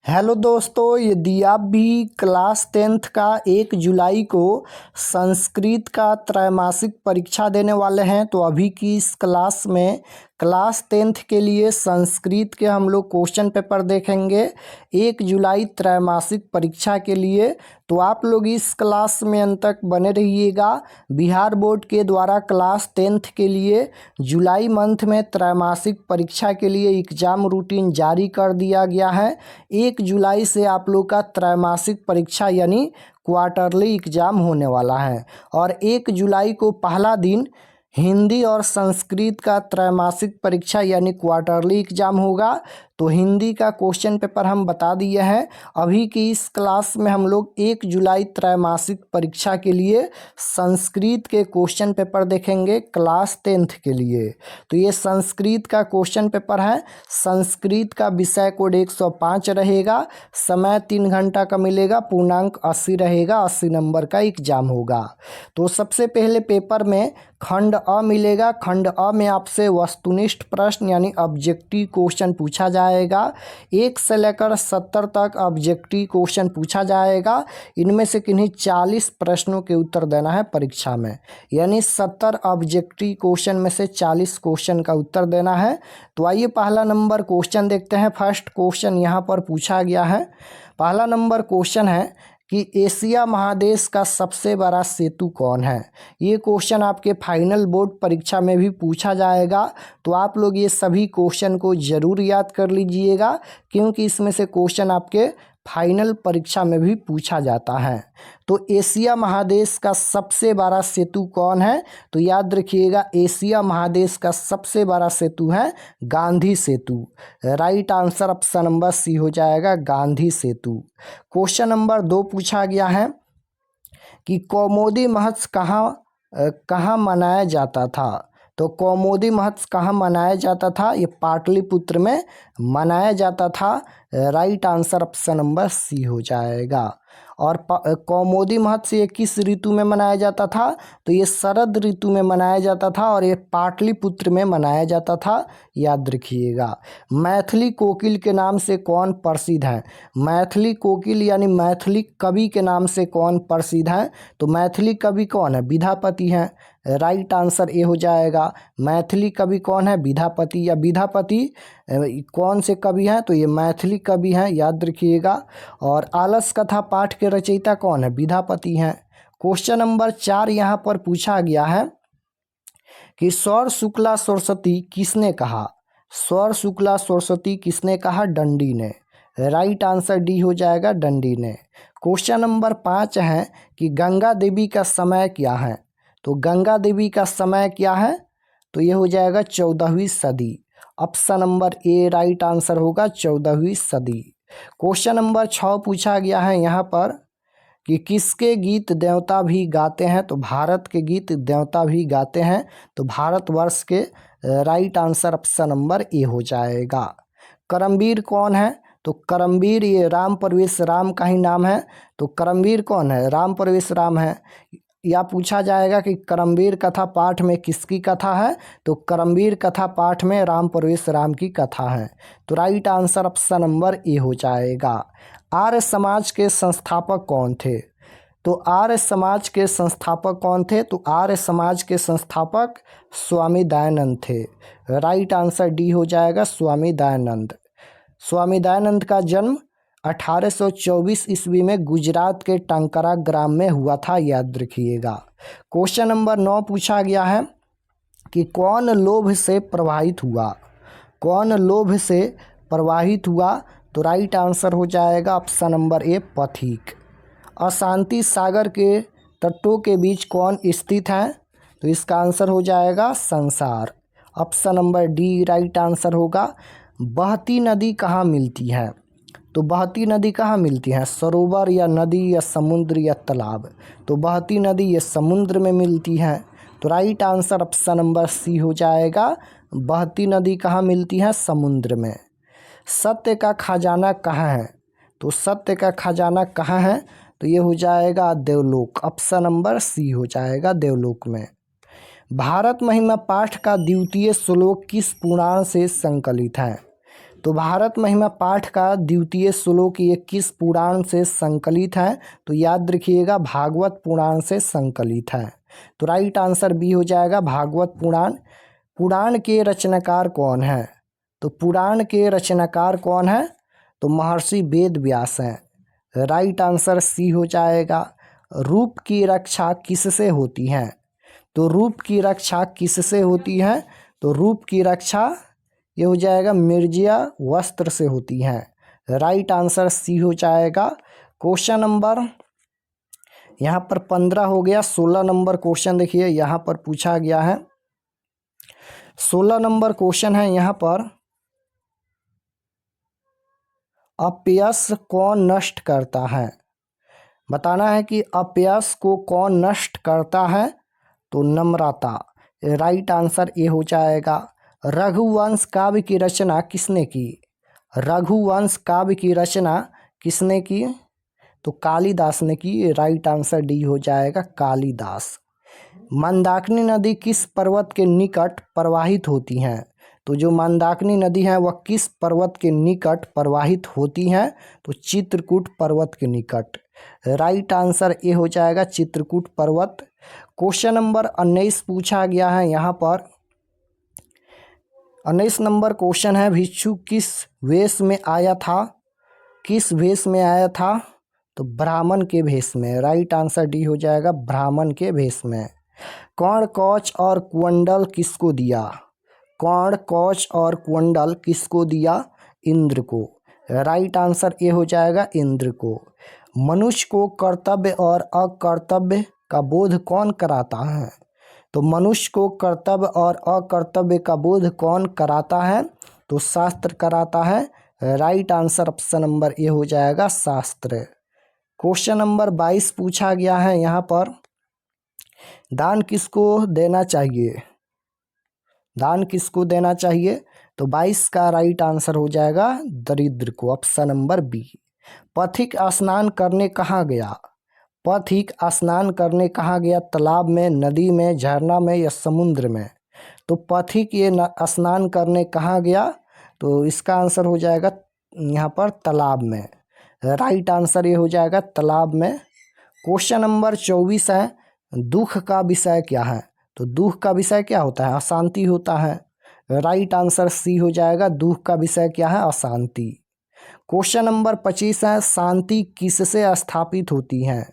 Hello दोस्तों, यदि आप भी क्लास 10th का 1 जुलाई को संस्कृत का त्रैमासिक परीक्षा देने वाले हैं तो अभी की इस क्लास में क्लास 10th के लिए संस्कृत के हम लोग क्वेश्चन पेपर देखेंगे 1 जुलाई त्रैमासिक परीक्षा के लिए। तो आप लोग इस क्लास में अंत तक बने रहिएगा। बिहार बोर्ड के द्वारा क्लास 10th के लिए जुलाई मंथ में त्रैमासिक परीक्षा के लिए एग्ज़ाम रूटीन जारी कर दिया गया है। 1 जुलाई से आप लोग का त्रैमासिक परीक्षा यानी क्वार्टरली एग्ज़ाम होने वाला है और 1 जुलाई को पहला दिन हिंदी और संस्कृत का त्रैमासिक परीक्षा यानी क्वार्टरली एग्ज़ाम होगा। तो हिंदी का क्वेश्चन पेपर हम बता दिए हैं। अभी की इस क्लास में हम लोग 1 जुलाई त्रैमासिक परीक्षा के लिए संस्कृत के क्वेश्चन पेपर देखेंगे क्लास 10th के लिए। तो ये संस्कृत का क्वेश्चन पेपर है। संस्कृत का विषय कोड 105 रहेगा, समय 3 घंटा का मिलेगा, पूर्णांक 80 रहेगा, 80 नंबर का एग्जाम होगा। तो सबसे पहले पेपर में खंड अ मिलेगा। खंड अ में आपसे वस्तुनिष्ठ प्रश्न यानी ऑब्जेक्टिव क्वेश्चन पूछा जाएगा। 1 से लेकर 70 तक ऑब्जेक्टिव क्वेश्चन पूछा जाएगा। इनमें से किन्हीं 40 प्रश्नों के उत्तर देना है परीक्षा में, यानी 70 ऑब्जेक्टिव क्वेश्चन में से 40 क्वेश्चन का उत्तर देना है। तो आइए पहला नंबर क्वेश्चन देखते हैं। फर्स्ट क्वेश्चन यहाँ पर पूछा गया है। पहला नंबर क्वेश्चन है कि एशिया महादेश का सबसे बड़ा सेतु कौन है। ये क्वेश्चन आपके फाइनल बोर्ड परीक्षा में भी पूछा जाएगा। तो आप लोग ये सभी क्वेश्चन को ज़रूर याद कर लीजिएगा, क्योंकि इसमें से क्वेश्चन आपके फाइनल परीक्षा में भी पूछा जाता है। तो एशिया महादेश का सबसे बड़ा सेतु कौन है? तो याद रखिएगा, एशिया महादेश का सबसे बड़ा सेतु है Gandhi Setu. Right answer option number C हो जाएगा, गांधी सेतु। क्वेश्चन नंबर 2 पूछा गया है कि कौमुदी महोत्सव कहाँ मनाया जाता था। तो कौमुदी महोत्सव कहाँ मनाया जाता था? ये पाटलिपुत्र में मनाया जाता था। Right answer option number C हो जाएगा। और कौमुदी महोत्सव ये किस ऋतु में मनाया जाता था? तो ये शरद ऋतु में मनाया जाता था और ये पाटलिपुत्र में मनाया जाता था, याद रखिएगा। मैथिली कोकिल के नाम से कौन प्रसिद्ध है? मैथिली कोकिल यानी मैथिली कवि के नाम से कौन प्रसिद्ध है? तो मैथिली कवि कौन है? विद्यापति हैं। राइट आंसर ए हो जाएगा। मैथिली कवि कौन है? विद्यापति। या विद्यापति कौन से कवि हैं? तो ये मैथिली कवि हैं, याद रखिएगा। और आलस कथा पाठ के रचयिता कौन है? विद्यापति हैं। क्वेश्चन नंबर 4 यहाँ पर पूछा गया है कि सौर शुक्ला सरस्वती किसने कहा? सौर शुक्ला सरस्वती किसने कहा? दंडी ने। राइट आंसर डी हो जाएगा, दंडी ने। क्वेश्चन नंबर 5 है कि गंगा देवी का समय क्या है? तो गंगा देवी का समय क्या है? तो ये हो जाएगा 14वीं सदी। Option number A right answer होगा, 14वीं सदी। क्वेश्चन नंबर 6 पूछा गया है यहाँ पर कि किसके गीत देवता भी गाते हैं? तो भारत के गीत देवता भी गाते हैं। तो भारतवर्ष के। Right answer option number A हो जाएगा। करमवीर कौन है? तो करमवीर ये राम परवेश राम का ही नाम है। तो करमवीर कौन है? राम परवेश राम है। या पूछा जाएगा कि करमवीर कथा पाठ में किसकी कथा है? तो करमवीर कथा पाठ में राम परवेश राम की कथा है। तो right answer option number A हो जाएगा। आर्य समाज के संस्थापक कौन थे? तो आर्य समाज के संस्थापक कौन थे? तो आर्य समाज के संस्थापक स्वामी दयानंद थे। राइट आंसर डी हो जाएगा, स्वामी दयानंद। स्वामी दयानंद का जन्म 1824 ईस्वी में गुजरात के टंकारा ग्राम में हुआ था, याद रखिएगा। क्वेश्चन नंबर 9 पूछा गया है कि कौन लोभ से प्रभावित हुआ? कौन लोभ से प्रभावित हुआ? तो राइट आंसर हो जाएगा ऑप्शन नंबर ए, पथिक। अशांति सागर के तटों के बीच कौन स्थित है? तो इसका आंसर हो जाएगा संसार। Option number D right answer होगा। बहती नदी कहाँ मिलती है? तो बहती नदी कहाँ मिलती है? सरोवर या नदी या समुद्र या तालाब? तो बहती नदी ये समुद्र में मिलती है। तो right answer option number C हो जाएगा। बहती नदी कहाँ मिलती है? समुद्र में। सत्य का खजाना कहाँ है? तो सत्य का खजाना कहाँ है? तो ये हो जाएगा देवलोक। ऑप्शन नंबर सी हो जाएगा, देवलोक में। भारत महिमा पाठ का द्वितीय श्लोक किस पुराण से संकलित है? तो भारत महिमा पाठ का द्वितीय श्लोक ये किस पुराण से संकलित है? तो याद रखिएगा भागवत पुराण से संकलित है। तो राइट आंसर बी हो जाएगा भागवत पुराण। पुराण के रचनाकार कौन है? तो पुराण के रचनाकार कौन है? तो महर्षि वेद व्यास हैं। राइट आंसर सी हो जाएगा। रूप की रक्षा किससे होती है? तो रूप की रक्षा किससे होती है? तो रूप की रक्षा ये हो जाएगा मिर्जिया वस्त्र से होती है। राइट आंसर सी हो जाएगा। क्वेश्चन नंबर यहाँ पर 15 हो गया। 16 नंबर क्वेश्चन देखिए यहाँ पर पूछा गया है। 16 नंबर क्वेश्चन है यहाँ पर, अपयश कौन नष्ट करता है? बताना है कि अपयश को कौन नष्ट करता है? तो नम्रता। राइट आंसर ए हो जाएगा। रघुवंश काव्य की रचना किसने की? रघुवंश काव्य की रचना किसने की? तो कालिदास ने की। राइट आंसर डी हो जाएगा कालिदास। मंदाकिनी नदी किस पर्वत के निकट प्रवाहित होती हैं? तो जो मंदाकिनी नदी है वह किस पर्वत के निकट प्रवाहित होती हैं? तो चित्रकूट पर्वत के निकट। राइट आंसर ए हो जाएगा चित्रकूट पर्वत। क्वेश्चन नंबर 19 पूछा गया है यहाँ पर। 19 नंबर क्वेश्चन है, भिक्षु किस वेश में आया था? किस वेश में आया था? तो ब्राह्मण के भेष में। राइट आंसर डी हो जाएगा ब्राह्मण के भेष में। कर्ण कवच और कुंडल किसको दिया? कर्ण कवच और कुंडल किसको दिया? इंद्र को। राइट आंसर ए हो जाएगा इंद्र को। मनुष्य को कर्तव्य और अकर्तव्य का बोध कौन कराता है? तो मनुष्य को कर्तव्य और अकर्तव्य का बोध कौन कराता है? तो शास्त्र कराता है। Right answer option number A हो जाएगा शास्त्र। क्वेश्चन नंबर 22 पूछा गया है यहाँ पर, दान किसको देना चाहिए? दान किसको देना चाहिए? तो 22 का राइट आंसर हो जाएगा दरिद्र को। Option number B. पथिक स्नान करने कहाँ गया? पथिक स्नान करने कहाँ गया? तालाब में, नदी में, झरना में या समुद्र में? तो पथिक ये स्नान करने कहाँ गया? तो इसका आंसर हो जाएगा यहाँ पर तालाब में। राइट आंसर ये हो जाएगा तालाब में। क्वेश्चन नंबर 24 है, दुख का विषय क्या है? तो दुख का विषय क्या होता है? अशांति होता है। राइट आंसर सी हो जाएगा। दुख का विषय क्या है? अशांति। क्वेश्चन नंबर 25 है, शांति किससे स्थापित होती है?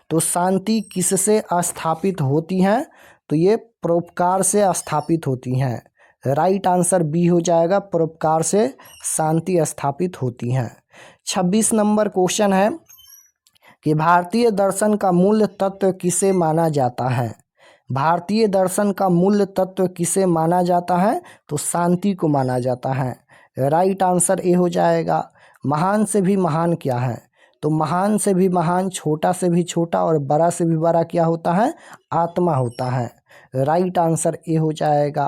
तो शांति किससे स्थापित होती हैं? तो ये परोपकार से स्थापित होती हैं। राइट आंसर बी हो जाएगा, परोपकार से शांति स्थापित होती हैं। 26 नंबर क्वेश्चन है कि भारतीय दर्शन का मूल तत्व किसे माना जाता है? भारतीय दर्शन का मूल तत्व किसे माना जाता है? तो शांति को माना जाता है। राइट आंसर ए हो जाएगा। महान से भी महान क्या है? तो महान से भी महान, छोटा से भी छोटा और बड़ा से भी बड़ा क्या होता है? आत्मा होता है। राइट आंसर ए हो जाएगा।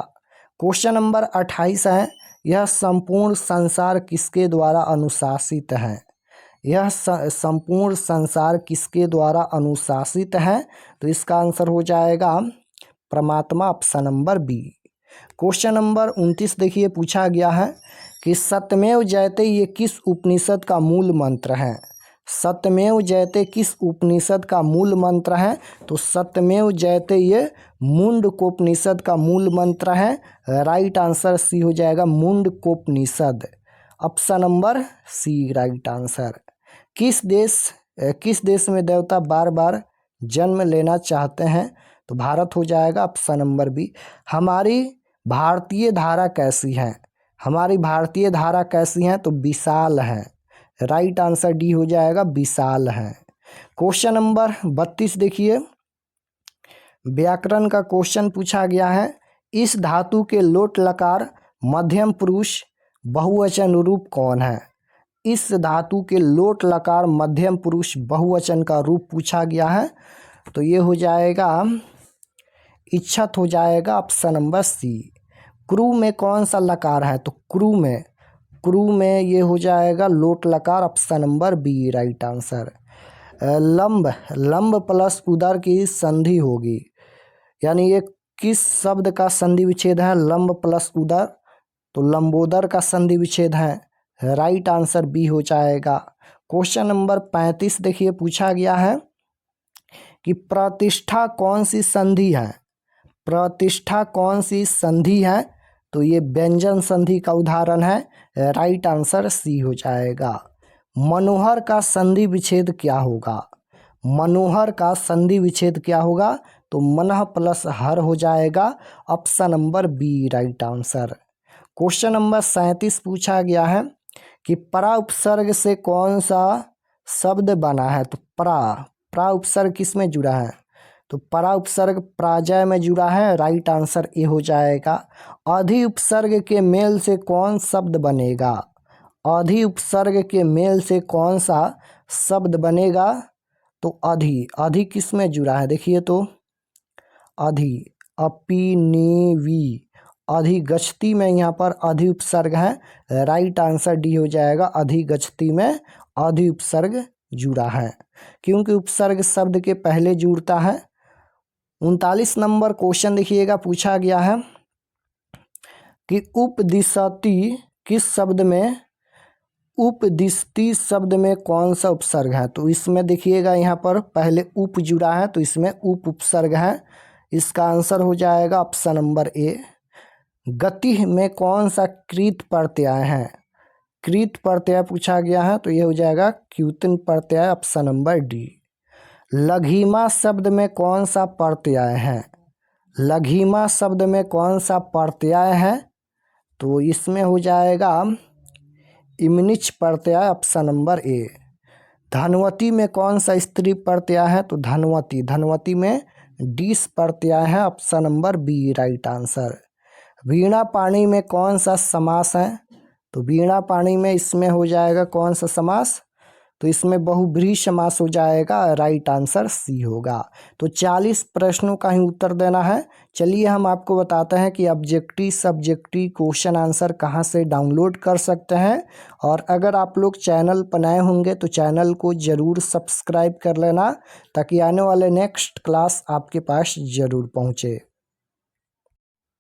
क्वेश्चन नंबर 28 है, यह संपूर्ण संसार किसके द्वारा अनुशासित है? यह संपूर्ण संसार किसके द्वारा अनुशासित है? तो इसका आंसर हो जाएगा परमात्मा। Option number B. Question number 29 देखिए पूछा गया है कि सत्यमेव जयते ये किस उपनिषद का मूल मंत्र है? सत्यमेव जयते किस उपनिषद का मूल मंत्र है? तो सत्यमेव जयते ये मुंडकोपनिषद का मूल मंत्र है। राइट आंसर सी हो जाएगा Mundakopanishad. Option number C right answer. किस देश में देवता बार बार जन्म लेना चाहते हैं? तो भारत हो जाएगा। Option number B. हमारी भारतीय धारा कैसी है? हमारी भारतीय धारा कैसी है? तो विशाल है। राइट आंसर डी हो जाएगा विशाल है। क्वेश्चन नंबर 32 देखिए, व्याकरण का क्वेश्चन पूछा गया है, इस धातु के लोट लकार मध्यम पुरुष बहुवचन रूप कौन है? इस धातु के लोट लकार मध्यम पुरुष बहुवचन का रूप पूछा गया है। तो ये हो जाएगा इच्छत हो जाएगा। ऑप्शन नंबर सी। क्रू में कौन सा लकार है? तो क्रू में ये हो जाएगा लोट लकार। Option number B right answer. लंब प्लस उदर की संधि होगी, यानी ये किस शब्द का संधि विच्छेद है? लंब प्लस उदर। तो लंबोदर का संधि विच्छेद है, राइट आंसर बी हो जाएगा। क्वेश्चन नंबर 35 देखिए पूछा गया है कि प्रतिष्ठा कौन सी संधि है। प्रतिष्ठा कौन सी संधि है, तो ये व्यंजन संधि का उदाहरण है, राइट आंसर सी हो जाएगा। मनोहर का संधि विच्छेद क्या होगा। मनोहर का संधि विच्छेद क्या होगा, तो मनः प्लस हर हो जाएगा, option number B right answer. Question number 37 पूछा गया है कि परा उपसर्ग से कौन सा शब्द बना है। तो परा उपसर्ग किस में जुड़ा है, तो परा उपसर्ग प्राजय में जुड़ा है, राइट आंसर ए हो जाएगा। अधि उपसर्ग के मेल से कौन शब्द बनेगा। अधि उपसर्ग के मेल से कौन सा शब्द बनेगा, तो अधि किस में जुड़ा है, देखिए तो अधि अपिनेवी अधिगच्छति में यहाँ पर अधि उपसर्ग है, राइट आंसर डी हो जाएगा। अधिगच्छति में अधि उपसर्ग जुड़ा है, क्योंकि उपसर्ग शब्द के पहले जुड़ता है। 39 नंबर क्वेश्चन देखिएगा पूछा गया है कि उपदिशति किस शब्द में, उपदिशति शब्द में कौन सा उपसर्ग है। तो इसमें देखिएगा यहाँ पर पहले उप जुड़ा है, तो इसमें उप उपसर्ग है, इसका आंसर हो जाएगा ऑप्शन नंबर ए। गति में कौन सा कृत प्रत्यय है। कृत प्रत्यय पूछा गया है, तो ये हो जाएगा क्युतिन प्रत्यय, ऑप्शन नंबर डी। लघिमा शब्द में कौन सा प्रत्यय है। लघिमा शब्द में कौन सा प्रत्यय है, तो इसमें हो जाएगा इमनिच प्रत्यय, ऑप्शन नंबर ए। धनवती में कौन सा स्त्री प्रत्यय है, तो धनवती में डिस प्रत्यय है, option number B right answer. वीणा पाणी में कौन सा समास है, तो वीणा पाणी में इसमें हो जाएगा कौन सा समास, तो इसमें बहुब्रीहि समास हो जाएगा, राइट आंसर सी होगा। तो 40 प्रश्नों का ही उत्तर देना है। चलिए हम आपको बताते हैं कि ऑब्जेक्टिव सब्जेक्टिव क्वेश्चन आंसर कहां से डाउनलोड कर सकते हैं। और अगर आप लोग चैनल पर नए होंगे तो चैनल को ज़रूर सब्सक्राइब कर लेना, ताकि आने वाले नेक्स्ट क्लास आपके पास ज़रूर पहुँचे।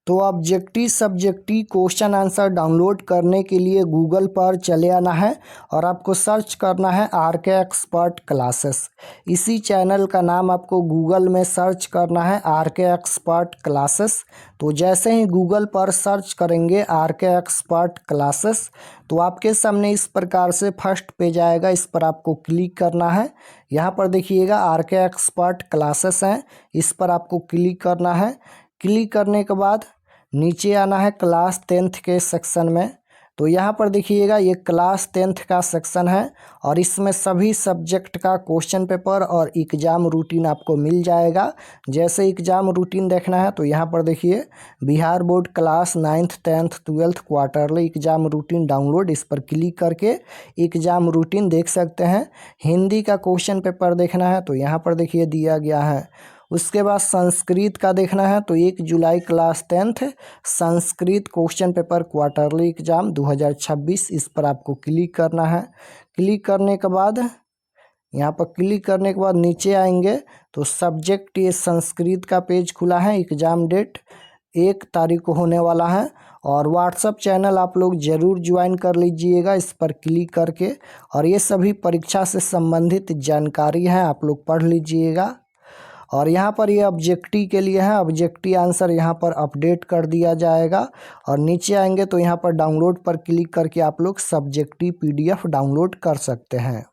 तो objective subjective question answer download करने के लिए गूगल पर चले आना है और आपको सर्च करना है RK एक्सपर्ट क्लासेस। इसी चैनल का नाम आपको गूगल में सर्च करना है, RK एक्सपर्ट क्लासेस। तो जैसे ही गूगल पर सर्च करेंगे RK एक्सपर्ट क्लासेस, तो आपके सामने इस प्रकार से फर्स्ट पेज आएगा, इस पर आपको क्लिक करना है। यहाँ पर देखिएगा RK एक्सपर्ट क्लासेस हैं, इस पर आपको क्लिक करना है। क्लिक करने के बाद नीचे आना है क्लास 10th के सेक्शन में। तो यहाँ पर देखिएगा ये क्लास 10th का सेक्शन है और इसमें सभी सब्जेक्ट का क्वेश्चन पेपर और एग्ज़ाम रूटीन आपको मिल जाएगा। जैसे एग्ज़ाम रूटीन देखना है तो यहाँ पर देखिए Bihar board class 9th 10th 12th quarterly exam routine download, इस पर क्लिक करके एग्ज़ाम रूटीन देख सकते हैं। हिंदी का क्वेश्चन पेपर देखना है तो यहाँ पर देखिए दिया गया है। उसके बाद संस्कृत का देखना है तो 1 जुलाई class 10th Sanskrit question paper quarterly exam 2026, इस पर आपको क्लिक करना है। क्लिक करने के बाद यहाँ पर क्लिक करने के बाद नीचे आएंगे तो सब्जेक्ट ये संस्कृत का पेज खुला है। एग्ज़ाम डेट 1 तारीख को होने वाला है और व्हाट्सअप चैनल आप लोग ज़रूर ज्वाइन कर लीजिएगा इस पर क्लिक करके। और ये सभी परीक्षा से संबंधित जानकारी है, आप लोग पढ़ लीजिएगा। और यहाँ पर ये ऑब्जेक्टिव के लिए है, ऑब्जेक्टिव आंसर यहाँ पर अपडेट कर दिया जाएगा। और नीचे आएंगे तो यहाँ पर डाउनलोड पर क्लिक करके आप लोग सब्जेक्टिव PDF डाउनलोड कर सकते हैं।